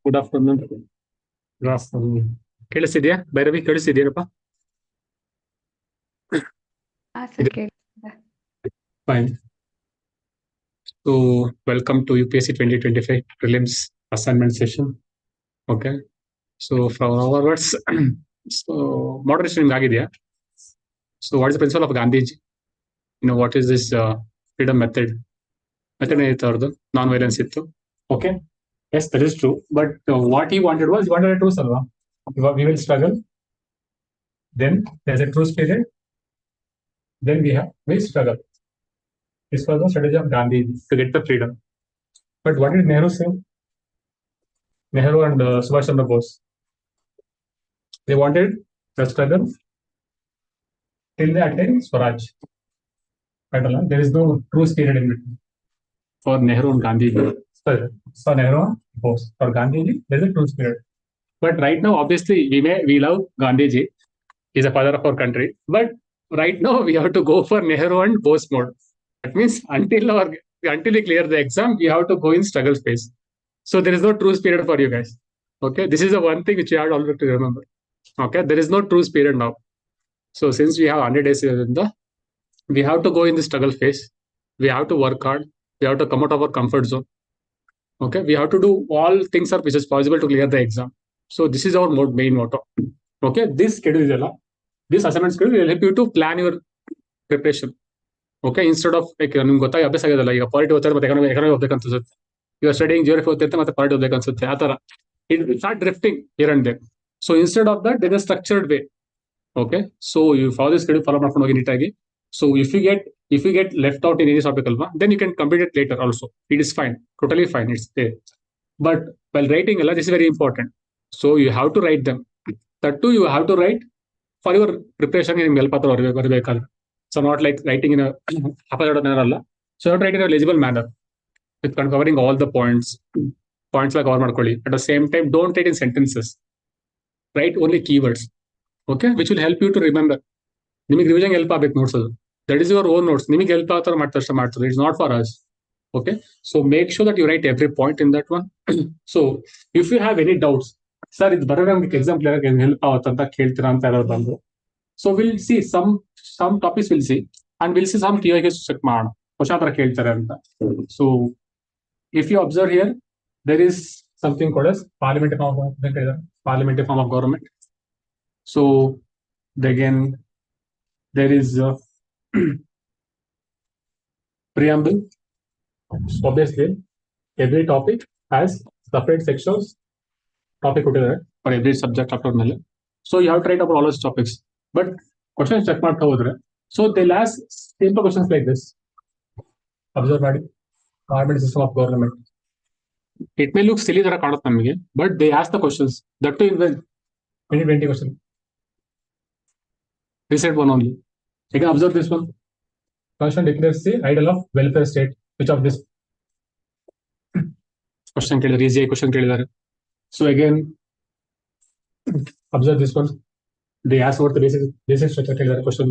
Good afternoon. Good afternoon. ಕೇಳಿಸಿದ್ಯಾ ಭೈರವಿ? ಕೇಳಿಸಿದ್ಯೇನಪ್ಪ? Fine. So welcome to UPSC2025 prelims assignment session. Okay. So from our words, so moderation ಆಗಿದೆಯಾ? So what is the principle of Gandhiji? You know, what is this freedom method? Method ಏನಿತ್ತು ಅವ್ರದ್ದು? Non-violence ಇತ್ತು. Okay. Yes, that is true. But what he wanted was, he wanted a truce alva. We will struggle. Then there's a truce period. Then we struggle. This was the strategy of Gandhi to get the freedom. But what did Nehru say? Nehru and Subhash Chandra Bose. They wanted the struggle till they attained Swaraj. There is no truce period in between. For Nehru and Gandhi. For Nehru and Bose. For Gandhi, there is a truce period. But right now, obviously, we love Gandhiji. He's a father of our country. But right now, we have to go for Nehru and Bose mode. That means until we clear the exam, we have to go in struggle phase. So there is no truce period for you guys. Okay, this is the one thing which you have always to remember. Okay, there is no truce period now. So since we have 100 days we have to go in the struggle phase. We have to work hard. We have to come out of our comfort zone. Okay, we have to do all things which is possible to clear the exam. So this is our main motto. Okay, this schedule, this assignment schedule will help you to plan your preparation. Okay, instead of like ನಿಮ್ಗೆ ಗೊತ್ತಾಗಿ ಅಭ್ಯಾಸ ಆಗೋದಲ್ಲ, ಈಗ polity ಓದ್ತಾರೆ ಮತ್ತೆ economy ಹೋಗ್ಬೇಕು ಅನ್ಸುತ್ತೆ, you are studying geography ಓದ್ತಿರ್ತಾರೆ ಮತ್ತೆ ಪಾಲಿಟಿ ಹೋಗ್ಬೇಕು ಅನ್ಸುತ್ತೆ, ಆ ತರ it will start drifting here and there. So instead of that there is structured way. Okay, so you follow this schedule, follow ಮಾಡ್ಕೊಂಡು ಹೋಗಿ ನೀಟಾಗಿ. So if you get left out in any topic ಅಲ್ವಾ, then you can complete it later also. It is fine, totally fine, it's there. But well writing ಅಲ್ಲ, this is very important. So you have to write them. That to you have to write for your preparation. ನಿಮ್ಗೆ help ಆಗ್ತಾರೆ ಬರಬೇಕಾದ್ರೆ. So not like writing in a haphazard manner. So you have to write in a legible manner with covering all the points like cover ಮಾಡ್ಕೊಳ್ಳಿ. At the same time, don't write in sentences. Write only keywords. Okay, which will help you to remember. ನಿಮಗೆ revision help ಆಗ್ಬೇಕು notes ಅದು. That is your own notes. ನಿಮಗೆ help ಆಗ್ತಾರ ಮಾಡ್ತಾರೆ. It's not for us. Okay, so make sure that you write every point in that one. So if you have any doubts, sir ಇದು ಬರೋದು ನಮ್ಗೆ exam clear help ಆಗುತ್ತಂತ ಕೇಳ್ತೀರಾ ಅಂತ ಯಾರು ಬಂದು. So we'll see some topics we'll see, and we'll see some keywords check ಮಾಡೋಣ question ತರ ಕೇಳ್ತಾರೆ ಅಂತ. So if you observe here, there is something called as parliamentary form of government. So again there is preamble. So obviously every topic has separate sections, topic for every subject after ಮೇಲೆ. So you have to write about all those topics. But questions check ಮಾಡ್ತಾ ಹೋದ್ರೆ, so they'll ask simple questions like this. Observe ಮಾಡಿ, parliamentary system of government. It may look silly ತರ ಕಾಣುತ್ತೆ ನಮಗೆ, but they ask the questions. That too in 2020 question. Recent one only. You can observe this one. Constitution declares the ideal of welfare state. Which of this question ಕೇಳಿದ್ದಾರೆ? easy question ಕೇಳಿದ್ದಾರೆ. So again observe this one. They ask about the basic structure question.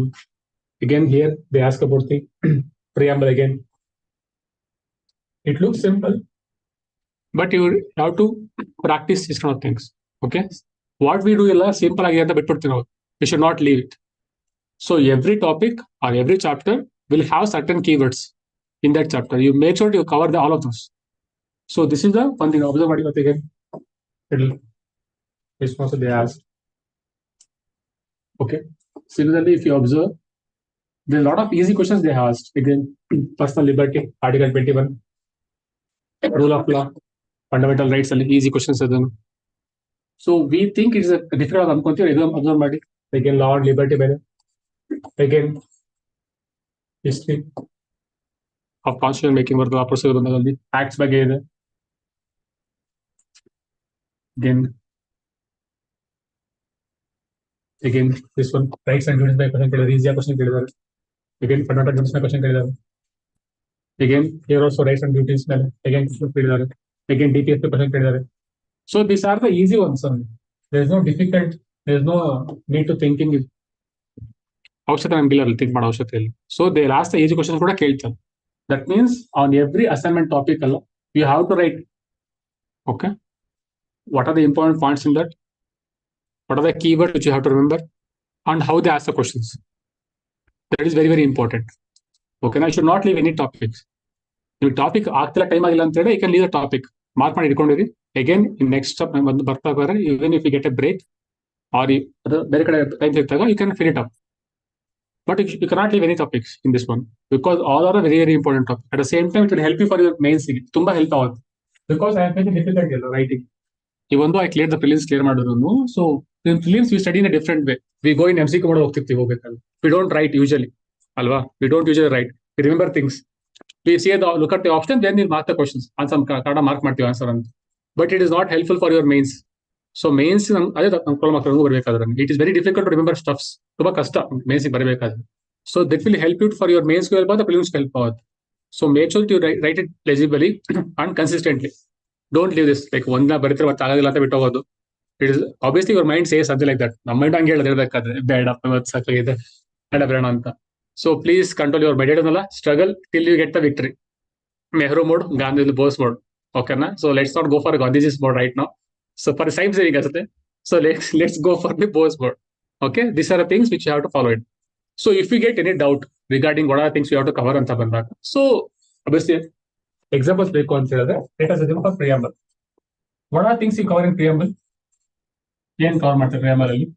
Again here they ask about the preamble again. It looks simple, but you have to practice these kind of things. Okay, what we do illa simple agi anta bitbiಡ್ತೀವಿ ನಾವು. We should not leave it. So every topic or every chapter will have certain keywords in that chapter. You make sure you cover all of those. So this is the one thing. Observe ಮಾಡಿ ಮತ್ತೆ again this also they ask. Okay, similarly if you observe, there are a lot of easy questions they asked. Again, personal liberty, article 21, rule of law, fundamental rights, and easy questions. So we think it's a difficult ಅನ್ಕೊಂತೀವಿ. exam observe ಮಾಡಿ. Again law and liberty ಮೇಲೆ, again history of constitution making ಬರ್ತದೆ, ಆ procedure ಬಂದಲ್ಲಿ acts ಬಗ್ಗೆ ಇದೆ. Again this one, rights and duties by question ಕೇಳಿದ್ದಾರೆ, easy question ಕೇಳಿದ್ದಾರೆ. Again fundamental duties by question ಕೇಳಿದ್ದಾರೆ. Again here also rights and duties ಮೇಲೆ again question ಕೇಳಿದ್ದಾರೆ. Again DPS question ಕೇಳಿದ್ದಾರೆ. So these are the easy ones only. There is no difficult, there is no need to thinking. ಅವಶ್ಯಕತೆ ನಮ್ಗಿಲ್ಲ ಅಲ್ಲಿ think ಮಾಡೋ ಅವಶ್ಯಕತೆ ಇಲ್ಲ. So they ask the easy questions ಕೂಡ ಕೇಳ್ತಾರೆ. That means on every assignment topic ಅಲ್ಲ, you have to write. Okay, what are the important points in that, what are the keywords which you have to remember, and how they ask the questions. That is very, very important. Okay, now you should not leave any topics. ನೀವು topic ಆಗ್ತಿಲ್ಲ, time ಆಗಿಲ್ಲ ಅಂತ ಹೇಳಿ you can leave the topic, mark ಮಾಡಿ ಇಟ್ಕೊಂಡಿರಿ. Again in next ಒಂದು ಬರ್ತಾ ಬರ, even if you get a break or ಬೇರೆ ಕಡೆ ಟೈಮ್ ಸಿಗ್ತಾಗ you can fill it up. But you cannot leave any topics in this one because all are a very, very important topic. At the same time, it will help you for your mains. ತುಂಬಾ help ಆಗುತ್ತೆ because I am facing difficulty writing. Even though I cleared the prelims clear ಮಾಡಿದ್ರು, so in prelims we study in a different way. We go in MCQ mode ಹೋಗ್ತಿರ್ತೀವಿ ಹೋಗ್ಬೇಕಾದ್ರೆ. We don't write usually, ಅಲ್ವಾ? We don't usually write. We remember things. We see look at the option, then we mark the questions. Answer Kannada mark ಮಾಡ್ತೀವಿ answer ಅಂತ. But it is not helpful for your mains. So mains ಅದೇ ಅನ್ಕೊಳ್ಳೋ ಬರಬೇಕಾದ್ರೆ it is very difficult to remember stuffs, ತುಂಬಾ ಕಷ್ಟ mains ಬರಬೇಕಾದ್ರೆ. So that will help you for your mains help ಆಗುತ್ತೆ, prelims help ಆಗುತ್ತೆ. So make sure you write it legibly and consistently. Don't leave this like ಒಂದಿನ ಬರೀತಾರೆ ಮತ್ತೆ ಆಗೋದಿಲ್ಲ ಅಂತ ಬಿಟ್ಟು ಹೋಗೋದು. It is obviously your mind says something like that. ನಮ್ಮ ಮೈಂಡ್ ಹಂಗೆ ಹೇಳೋದು ಇರಬೇಕಾದ್ರೆ ಬೇಡ ಸಾಕಾಗಿದೆ ಬೇಡ ಬೇಡ ಅಂತ. So please control your mind. ಏನಲ್ಲ struggle till you get the victory. Nehru mode, Gandhi Bose mode. ಓಕೆನಾ? So let's not go for Gandhiji's mode right now. So for time saving, so let's go for the Bose mode. Okay, these are the things which you have to follow it. So if you get any doubt regarding what are the things you have to cover on Tabanda, so obviously examples they consider that. Let us assume for preamble. What are things you cover in preamble? ಏನು cover ಮಾಡ್ತಾರೆ preamble ಅಲ್ಲಿ?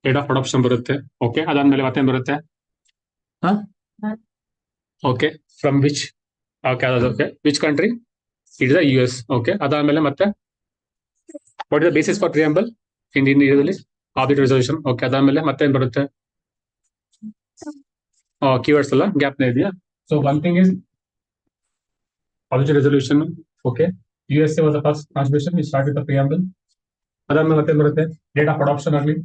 Date of adoption ಬರುತ್ತೆ. Okay, ಅದಾದ್ಮೇಲೆ ಮತ್ತೇನು ಬರುತ್ತೆ? Okay, from which? Okay, which country? It is the US. Okay, ಅದಾದ್ಮೇಲೆ ಮತ್ತೆ what is the basis for preamble in the object resolution? Okay, ಅದಾದ್ಮೇಲೆ ಮತ್ತೇನು ಬರುತ್ತೆ? Keywords ಅಲ್ಲ, ಗ್ಯಾಪ್ ಇದೆಯಾ? So one thing is object resolution. Okay, USA was the first contribution. We start with the preamble. ಅದಾದ್ಮೇಲೆ ಮತ್ತೇನು ಬರುತ್ತೆ? Date of adoption ಆಗಲಿ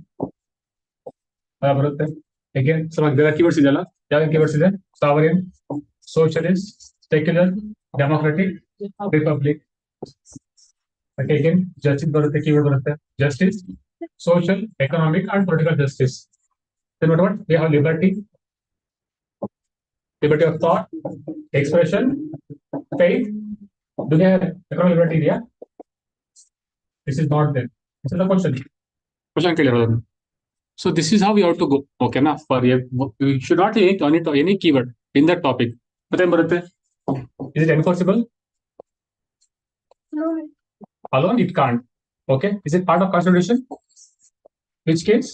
ಬರುತ್ತೆ. Again, some keywords ಇದೆಯಲ್ಲ, ಯಾವ keywords ಇದೆ? Sovereign, socialist, secular, democratic, republic. Okay, again, justice ಬರುತ್ತೆ, keyword ಬರುತ್ತೆ. Justice, social, economic, and political justice. Then what? We have liberty, liberty of thought, expression, faith. Do they have economic liberty? Yeah. This is not there. This is the question. Question clear. So this is how we have to go. Okay, na? For we should not take any keyword in that topic. But then ಬರುತ್ತೆ. Is it enforceable? Alone it can't. Okay, is it part of constitution? Which case?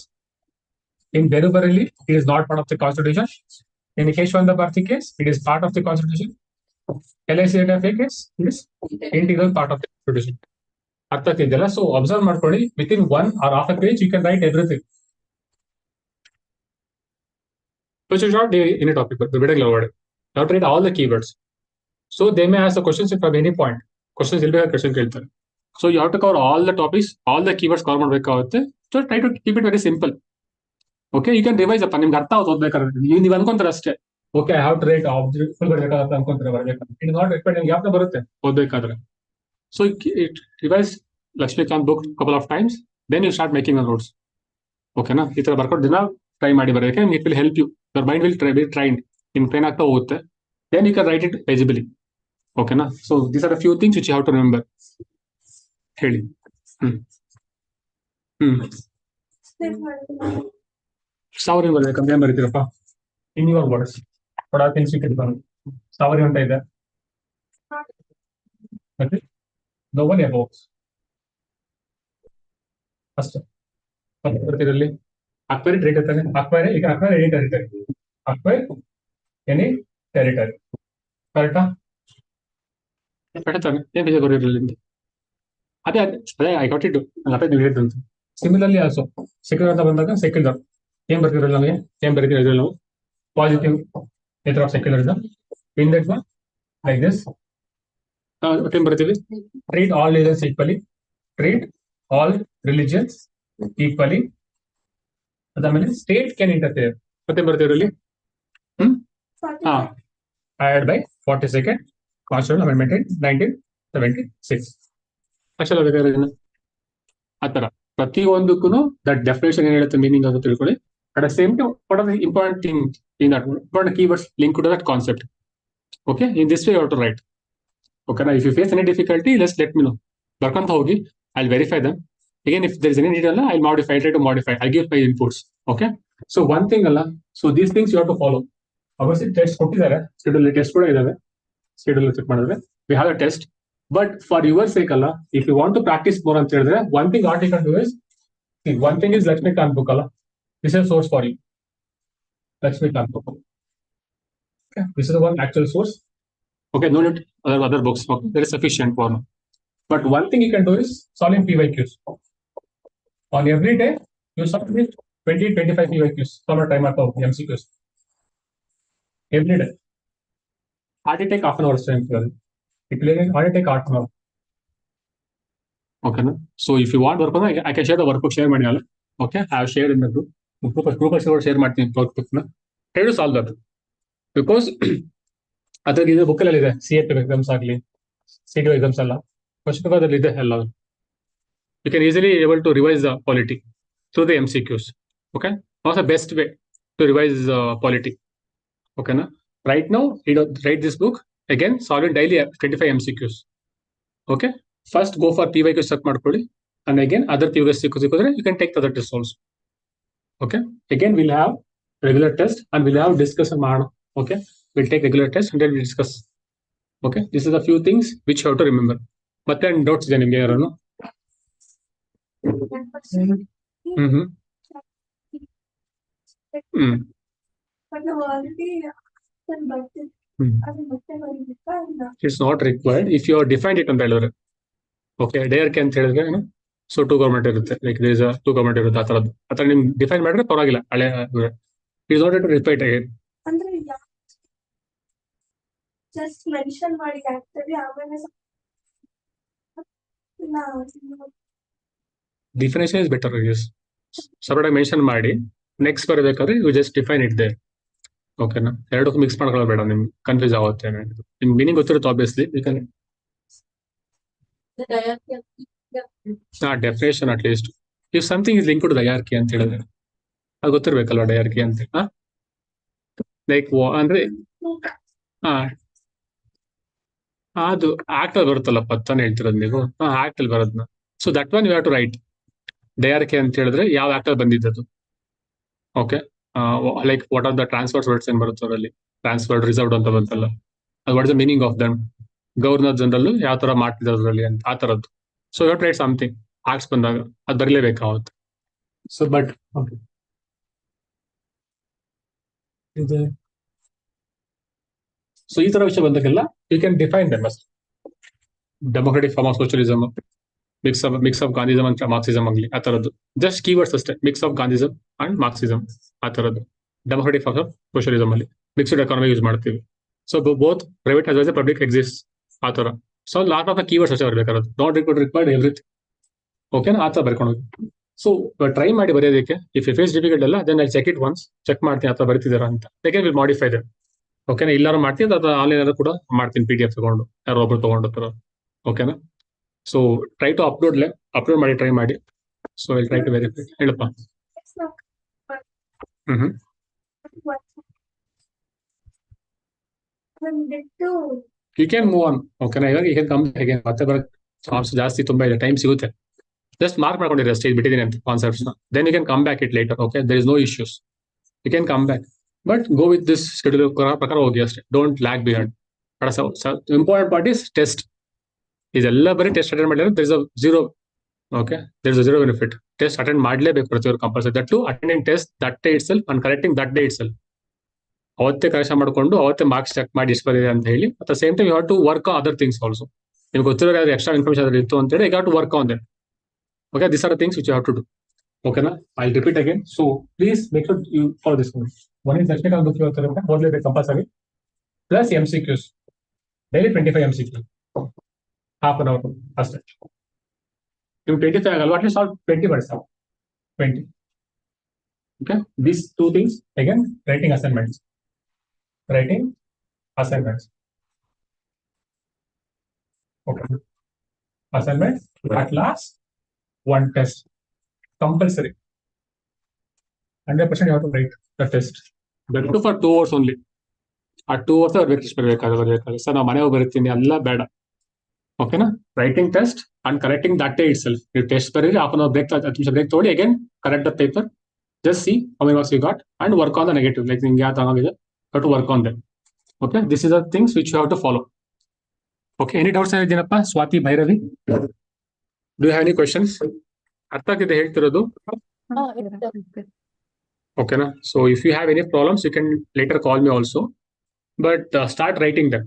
In Bengaluru, it is not part of the constitution. In the Keshwanda Bharti case, it is part of the constitution. LIC case, it is integral part of the constitution. ಅರ್ಥ ಇದೆಯಲ್ಲ? So observe ಮಾಡ್ಕೊಳ್ಳಿ, with in 1 or half a page you can write everything. So you should not do any topic, but the better word. You have to read all the keywords. So they may ask the questions from any point. Questions will be a question ಕೇಳ್ತಾರೆ. So you have to cover all the topics, all the keywords cover ಮಾಡಬೇಕಾಗುತ್ತೆ. So try to keep it very simple. Okay, you can revise ಅಪ್ಪ, ನಿಮ್ಗೆ ಅರ್ಥ ಆಗುತ್ತೆ ಓದ್ಬೇಕಾದ್ರೆ. ನೀವು ಅನ್ಕೊಂತಾರೆ ಅಷ್ಟೇ. Okay, I have to write object full ಬರಬೇಕಾಗುತ್ತೆ ಅನ್ಕೊಂತಾರೆ ಬರಬೇಕಾದ್ರೆ. It is not required. ನಿಮ್ಗೆ ಯಾವ್ದು ಬರುತ್ತೆ ಓದ್ಬೇಕಾದ್ರೆ. So it revise Lakshmikant book couple of times, then you start making the notes. Okay na? ಈ ತರ ಬರ್ಕೊಂಡು ದಿನ ಟ್ರೈ ಮಾಡಿ ಬರೋದಕ್ಕೆ it will help you. Your mind will be trained. ನಿಮ್ ಟ್ರೈನ್ ಆಗ್ತಾ ಹೋಗುತ್ತೆ. Then you can write it legibly. Okay na? So these are a few things which you have to remember. ಹೇಳಿ. ಸಾವರಿನ್ ಬರ್ಬೇಕಂತ ಏನ್ ಬರೀತೀರಪ್ಪ? In your words, what are things you can learn? Sovereign ಅಂತ ಇದೆ. Okay? No one evokes. ಅಷ್ಟೇ. ಬರ್ತಿರಲ್ಲಿ acquire territory. Acquire, you can acquire any territory. Acquire any territory. ಕರೆಕ್ಟಾ? ಕರೆಕ್ಟಾನೆ. ಏನ್ ಬೇಜಾರು ಬರೋದ್ರಲ್ಲಿ? ಅದೇ ಐ ಗಾಟ್ ಇಟ್. ಅದೇ ನೀವು ಹೇಳಿದಂತೆ. ಸಿಮಿಲರ್ಲಿ ಆಲ್ಸೋ ಸೆಕ್ಯುಲರ್ ಅಂತ ಬಂದಾಗ ಸೆಕ್ಯುಲರ್ ಏನ್ ಬರ್ತಿರಲ್ಲ ನಮಗೆ? ಏನ್ ಬರೀತಿರೋದ್ರಲ್ಲಿ ನಾವು positive nature of secularism. In that one like this ಏನ್ ಬರ್ತೀವಿ? Treat all religions equally. Treat all religions equally. ಅದಾದ್ಮೇಲೆ ಸ್ಟೇಟ್ ಕ್ಯಾನ್ ಇಂಟರ್ಫಿಯರ್. ಮತ್ತೆ ಬರ್ತಿರಲ್ಲಿ added by 42nd Constitutional Amendment in 1976. ಅಕ್ಷರ ಆ ತರ ಪ್ರತಿಯೊಂದಕ್ಕೂ ದಟ್ ಡೆಫಿನೇಷನ್ ಏನ್ ಹೇಳುತ್ತೆ, ಮೀನಿಂಗ್ ಅಂತ ತಿಳ್ಕೊಳ್ಳಿ. At the same time what are the important thing in that important keywords link to that concept. Okay, in this way you have to write. Okay, now if you face any difficulty, just let me know. Barkanta hogi, I'll verify them. Again, if there is any need, I'll modify. I'll try to modify. I'll give my inputs. Okay. So one thing, so these things you have to follow. Obviously, test ಕೊಟ್ಟಿದ್ದಾರೆ, schedule test ಕೂಡ ಇದಾವೆ. Schedule check ಮಾಡಿದ್ರೆ we have a test. But for your sake, if you want to practice more ಅಂತ ಹೇಳಿದ್ರೆ, one thing what you can do is, see, one thing is Lakshmikant book This is a source for you. Lakshmikant book. Okay. This is the one actual source. Okay, no need other books. Okay, there is sufficient for now. But one thing you can do is solving PYQs. On every day, you solve 20-25 PYQs. Solve a timer for MCQs. Every day. Hardly take half an hour strength. It will hardly take half an hour. Okay, no? So if you want work, I can share the workbook, share money. Okay, I have shared in the group. Group share martin workbook. Try to solve that. Because ಅದ್ರಲ್ಲಿ book ಇದೆ CAP exams ಆಗಲಿ CTO exams ಎಲ್ಲ question paper ಇದೆ ಎಲ್ಲ. You can easily able to revise the polity through the MCQs. Okay, what's the best way to revise polity? Okay, na? Right now, write this book again, solve it daily 25 MCQs. Okay, first go for PYQ set ಮಾಡ್ಕೊಳ್ಳಿ, and again other PYQ ಸಿಕ್ಕಿದ್ರೆ you can take the other tests also. Okay, again we'll have regular test and we'll have discussion ಮಾಡೋಣ. Okay, we'll take regular test and then we'll discuss. Okay, this is a few things which you have to remember. ಮತ್ತೆ doubts ಇದೆ ನಿಮ್ಗೆ ಯಾರು? It's not required if you are defined it ಅಂತ ಹೇಳಿದ್ರೆ. Okay, DRK ಅಂತ ಹೇಳಿದ್ರೆ ಏನು, so 2 government ಇರುತ್ತೆ, ಲೈಕ್ ದೇರ್ ಇಸ್ 2 ಗವರ್ಮೆಂಟ್ ಇರುತ್ತೆ, ಆ ಥರ ನಿಮ್ಗೆ ಡಿಫೈನ್ ಮಾಡಿದ್ರೆ ಪರವಾಗಿಲ್ಲ. ಹಳೆ is not to repeat again. Just mention ಮಾಡಿ ಆಗ್ತದೆ, ಆಮೇಲೆ definition is better. Use separate mention ಮಾಡಿ ನೆಕ್ಸ್ಟ್ ಬರಬೇಕಾದ್ರೆ you just define it there. ಓಕೆನಾ, ಎರಡಕ್ಕೂ ಮಿಕ್ಸ್ ಮಾಡ್ಕೊಳ್ಳೋದು ಬೇಡ, ನಿಮ್ಗೆ ಕನ್ಫ್ಯೂಸ್ ಆಗುತ್ತೆ. ನಿಮ್ಗೆ ಮೀನಿಂಗ್ ಗೊತ್ತಿರುತ್ತೆ obviously. Definition at least if something is link to diarchy ಅಂತ ಹೇಳಿದ್ರೆ ಅದು ಗೊತ್ತಿರ್ಬೇಕಲ್ವಾ, ಡಯಾರ್ಕಿ ಅಂತ. ಲೈಕ್ ಅಂದ್ರೆ ಅದು ಆಕ್ಟ್ ಅಲ್ಲಿ ಬರುತ್ತಲ್ಲಪ್ಪ ತಾನೇ ಹೇಳ್ತಿರೋದು ನೀವು. ಆಕ್ಟ್ ಅಲ್ಲಿ ಬರೋದ್ನ, so that one you have to write diarchy ಅಂತ ಹೇಳಿದ್ರೆ ಯಾವ ಆಕ್ಟ್ ಅಲ್ಲಿ ಬಂದಿದ್ದದು. Okay, like what are the transfers words ಏನ್ ಬರುತ್ತೆ ಅವರಲ್ಲಿ, ಟ್ರಾನ್ಸ್ಫರ್ಡ್ ರಿಸರ್ವ್ಡ್ ಅಂತ ಬಂತಲ್ಲ, ಅದು what is the meaning of them, governor general ಯಾವ ತರ ಮಾಡ್ತಿದ್ರು ಅದರಲ್ಲಿ ಅಂತ, ಆ ತರದ್ದು. So you write something acts ಬಂದಾಗ ಅದು ಬರಲೇಬೇಕಾಗುತ್ತೆ. ಸೊ ಬಟ್ ಓಕೆ, ಸೊ ಈ ತರ ವಿಷಯ ಬಂದಾಗೆಲ್ಲ you can define them us democratic form of socialism, mix of Gandhism ಅಂತ ಮಾರ್ಕ್ಸಿಸಮ್ ಆಗಲಿ, ಆ ತರದ್ದು ಜಸ್ಟ್ ಕೀವರ್ಡ್ಸ್ ಅಷ್ಟೇ, mix of Gandhism and Marxism, ಆ ತರದ್ದು ಡೆಮೊಕ್ರೆಟಿಕ್ ಫಾರ್ಮ್ ಆಫ್ ಸೋಷಿಯಲಿಸಮ್ ಅಲ್ಲಿ ಮಿಕ್ಸ್ಡ್ ಎಕಾನಮಿ ಯೂಸ್ ಮಾಡ್ತೀವಿ. So both private as well as public exist, ಆ ತರ. So lot of the keywords ಅಷ್ಟೇ ಬರಬೇಕಾದ್ರೆ, ನಾಟ್ ರಿಕ್ವೈರ್ಡ್ ಎವ್ರಿಥಿಂಗ್. ಓಕೆನಾ, ಆ ತರ ಬರ್ಕೊಂಡು ಹೋಗಿ. ಸೊ ಟ್ರೈ ಮಾಡಿ ಬರೆಯೋದಕ್ಕೆ. ಇಫ್ ಯು ಫೇಸ್ ಡಿಫಿಕಲ್ಟ್ ಅಲ್ಲ, then I check it once, check ಮಾಡ್ತೀನಿ ಆ ತರ ಬರೀತಿದಾರ ಅಂತ. ಯಾಕೆಂದ್ರೆ ವಿಲ್ ಮಾಡಿಫೈ ದೆಮ್. ಓಕೆನಾ, ಇಲ್ಲಾರು ಮಾಡ್ತೀನಿ, ಅದು ಆನ್ಲೈನ್ ಎಲ್ಲ ಕೂಡ ಮಾಡ್ತೀನಿ, PDF ತಗೊಂಡು ಯಾರೋ ಒಬ್ರು ತಗೊಂಡು. ಓಕೆನಾ, ಸೊ ಟ್ರೈ ಟು ಅಪ್ಲೋಡ್ ಮಾಡಿ ಟ್ರೈ ಮಾಡಿ. So will try to verify. ಹೇಳಪ್ಪ. You can move on. ಓಕೆನಾ, ಇವಾಗ ಈಗ ಕಮ್ ಹೇಗೆ ಮತ್ತೆ ಬರಕ್ ಚಾನ್ಸ್ ಜಾಸ್ತಿ ತುಂಬಾ ಇದೆ, ಟೈಮ್ ಸಿಗುತ್ತೆ. ಜಸ್ಟ್ ಮಾರ್ಕ್ ಮಾಡ್ಕೊಂಡಿರಿ ಅಷ್ಟೇ, ಇದು ಬಿಟ್ಟಿದ್ದೀನಿ ಅಂತ concepts. Then you can come back it later. Okay, there is no issues, you can come back. But go with this schedule ಪ್ರಕಾರ ಹೋಗಿ ಅಷ್ಟೇ, don't lag behind. Important part is test. ಇದೆಲ್ಲ ಬರೀ test attend ಮಾಡಿದ್ರೆ there is a zero. Okay, there is a zero benefit. Test attend ಮಾಡಲೇಬೇಕು ಪ್ರತಿಯೊಂದು compulsory. That to attending test that day itself and correcting that day it self. ಅವತ್ತೇ correction ಮಾಡ್ಕೊಂಡು ಅವತ್ತೇ marks check ಮಾಡಿ ಎಷ್ಟು ಬಂದಿದೆ ಅಂತ ಹೇಳಿ. At the same time you have to work on other things also. ನಿಮ್ಗೆ ಗೊತ್ತಿರೋ ಯಾವ್ದು ಎಕ್ಸ್ಟ್ರಾ ಇನ್ಫಾರ್ಮೇಶನ್ ಅದ್ರ ಇತ್ತು ಅಂತ ಹೇಳಿ, you have to work on that. Okay, these are the things which you have to do. Okay, na? I'll repeat again. So please make sure you follow this one. One is Lakshmikant book you compulsory plus MCQs. Daily 25 MCQs. Half an hour first. You 25 at least solve 20 words. 20. Okay, these two things again. Writing assignments. Okay, assignments at last. One test compulsory. 100% you have to write the test. That for 2 hours only. ಆ 2 hours ಬರ್ಬೇಕಾದ್ರೆ sir ನಾವು ಮನೆಗೆ ಬರ್ತೀನಿ ಎಲ್ಲ ಬೇಡ, ಓಕೆನಾ writing test and correcting that day it self ನೀವು test ಬರೀರಿ ಹಾಫ್ ಅನ್ ಅವರ್ ಬ್ರೇಕ್ 10 ನಿಮಿಷ ಬ್ರೇಕ್ ತಗೊಳ್ಳಿ again correct the paper just see how many marks you got and work on the negative like ನಿಮ್ಗೆ ಯಾವ ತಗೊಂಡಿದೆ how to work on them okay this is the things which you have to follow okay any doubts ಏನಿದ್ದೀನಪ್ಪ Swati Bhairavi do you have any questions ಅರ್ಥ ಆಗಿದೆ ಹೇಳ್ತಿರೋದು ಓಕೆನಾ so if you have any problems you can later call me also but start writing them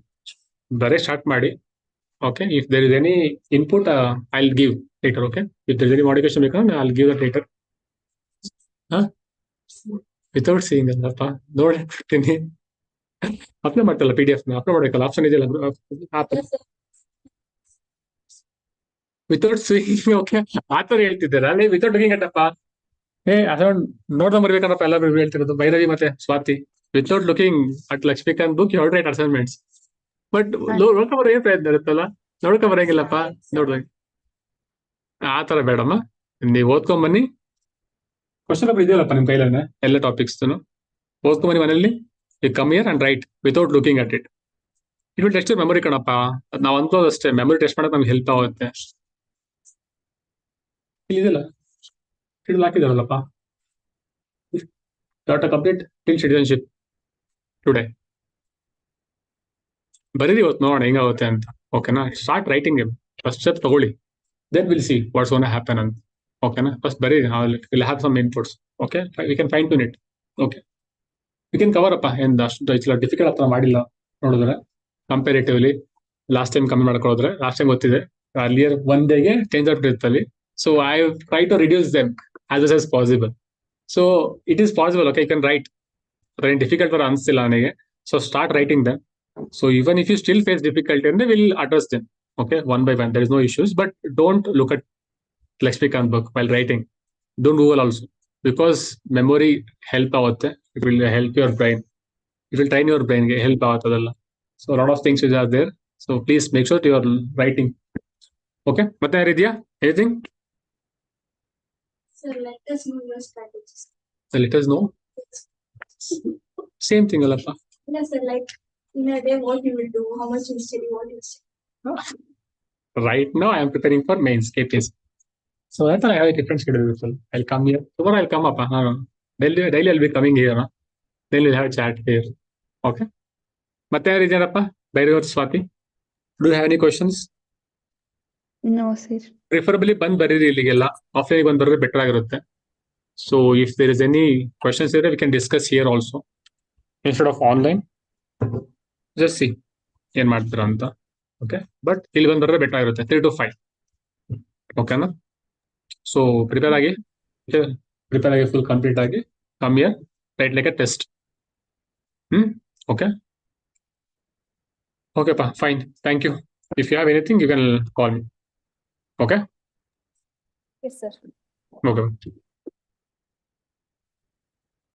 ಬರೀ start ಮಾಡಿ okay if there is any input I'll give later okay if there is any modification ಬೇಕಂದ್ರೆ I'll give that later without seeing ಅಲ್ಲಪ್ಪ ನೋಡ್ತೀನಿ apply ಮಾಡ್ತಲ್ಲ PDF apply ಮಾಡಬೇಕಲ್ಲ option ಇದೆಯಲ್ಲ without seeing okay ಆತರ ಹೇಳ್ತಿದ್ದೀರಾ ಅಲ್ಲಿ ವಿತೌಟ್ ಲುಕಿಂಗ್ ಅಟ್ಟಪ್ಪ ಅಸೌಂಡ್ ನೋಡ್ದ ಬರ್ಬೇಕನ್ನಪ್ಪ ಎಲ್ಲರೂ ಹೇಳ್ತಿರೋದು ಭೈರವಿ ಮತ್ತೆ Swathi without looking at Laxmikanth book you write assignments but ನೋಡ್ಕೊಂಬರ ಏನ್ ಪ್ರಯತ್ನ ಇರುತ್ತಲ್ಲ ನೋಡ್ಕೊಂಬರಂಗಿಲ್ಲಪ್ಪ ನೋಡ್ರಿ ಆತರ ಬೇಡಮ್ಮ ನೀವು ಓದ್ಕೊಂಬನ್ನಿ ಕ್ವಶನ್ ಪೇಪರ್ ಇದೆಯಲ್ಲಪ್ಪ ನಿಮ್ ಕೈಲೇ ಎಲ್ಲ ಟಾಪಿಕ್ಸ್ ಓದ್ಕೊಂಬನ್ನಿ ಮನೆಯಲ್ಲಿ you come here and write without looking at it it will test memory ಕಣಪ್ಪ ನಾವು ಅನ್ಕೋದಷ್ಟೇ ಮೆಮೊರಿ ಟೆಸ್ಟ್ ಮಾಡಕ್ ನಮ್ಗೆ ಹೆಲ್ಪ್ ಆಗುತ್ತೆ ಇಲ್ಲಿದೆಲ್ಲ ಇದು ಹಾಕಿದಾರಲ್ಲಪ್ಪ data complete till citizenship today ಬರೀರಿ ಇವತ್ತು ನೋಡೋಣ ಹೆಂಗಾಗುತ್ತೆ ಅಂತ ಓಕೆನಾ ಸ್ಟಾರ್ಟ್ ರೈಟಿಂಗ್ ಫಸ್ಟ್ ಸ್ಟೆಪ್ ತಗೊಳ್ಳಿ then will see what's gonna happen ಅಂತ ಓಕೆನಾ ಫಸ್ಟ್ ಬರೀರಿ will have some inputs okay we can fine tune it okay we can cover ಅಪ್ಪ ಏನು ಅಷ್ಟು ಡಿಫಿಕಲ್ಟ್ ಹತ್ರ ಮಾಡಿಲ್ಲ ನೋಡಿದ್ರೆ ಕಂಪೇರಿಟಿವ್ಲಿ ಲಾಸ್ಟ್ ಟೈಮ್ ಕಮ್ಮಿ ಮಾಡ್ಕೊಳ್ಳೋದ್ರೆ ಲಾಸ್ಟ್ ಟೈಮ್ ಗೊತ್ತಿದೆ ಅರ್ಲಿಯರ್ ಒನ್ ಡೇಗೆ ಚೇಂಜ್ ಆಗ್ಬಿಟ್ಟಿರ್ತಲ್ಲಿ so I try to reduce them as possible so it is possible okay you can write ಏನು ಡಿಫಿಕಲ್ಟ್ ಬರೋ ಅನಿಸ್ತಿಲ್ಲ ನನಗೆ so start writing them so even if you still face difficulty ಅಂದ್ರೆ will address them okay one by one there is no issues but don't look at Laxmikanth book while writing don't Google also because memory help ಆಗುತ್ತೆ it will help your brain it will train your brain ಗೆ help ಆಗುತ್ತದಲ್ಲ so a lot of things which are there so please make sure you are writing okay ಮತ್ತೆ ಯಾರಿದ್ಯಾ anything So let us know your strategies. so let us know same thing ಅಲ್ಲಪ್ಪ Yes, sir, like in a day what you will do, how much you study, what you study. right now I am preparing for mains KPSC so I thought I have a different schedule I'll come here tomorrow I'll come up daily I'll be coming here then we'll have a chat here okay ಮತ್ತೆ ಯಾರಿದ್ದಾರಪ್ಪ Bhairavi Swathi do you have any questions No, sir. Preferably ಬಂದ್ ಬರೀರಿ ಇಲ್ಲಿಗೆಲ್ಲ offline ಬಂದ್ ಬರೋದು better ಆಗಿರುತ್ತೆ so if there is any questions ಇದ್ರೆ we can discuss here also instead of online just see ಏನ್ ಮಾಡ್ತೀರಾ ಅಂತ ಓಕೆ ಬಟ್ ಇಲ್ಲಿ ಬಂದ್ ಬರೋದು ಬೆಟರ್ ಆಗಿರುತ್ತೆ 3 to 5 ಓಕೆನಾ ಸೊ ಪ್ರಿಪೇರ್ ಆಗಿ ಫುಲ್ ಕಂಪ್ಲೀಟ್ ಆಗಿ come here right like a test okay ಓಕೆಪಾ fine thank you if you have anything you can call me okay Yes, sir. okay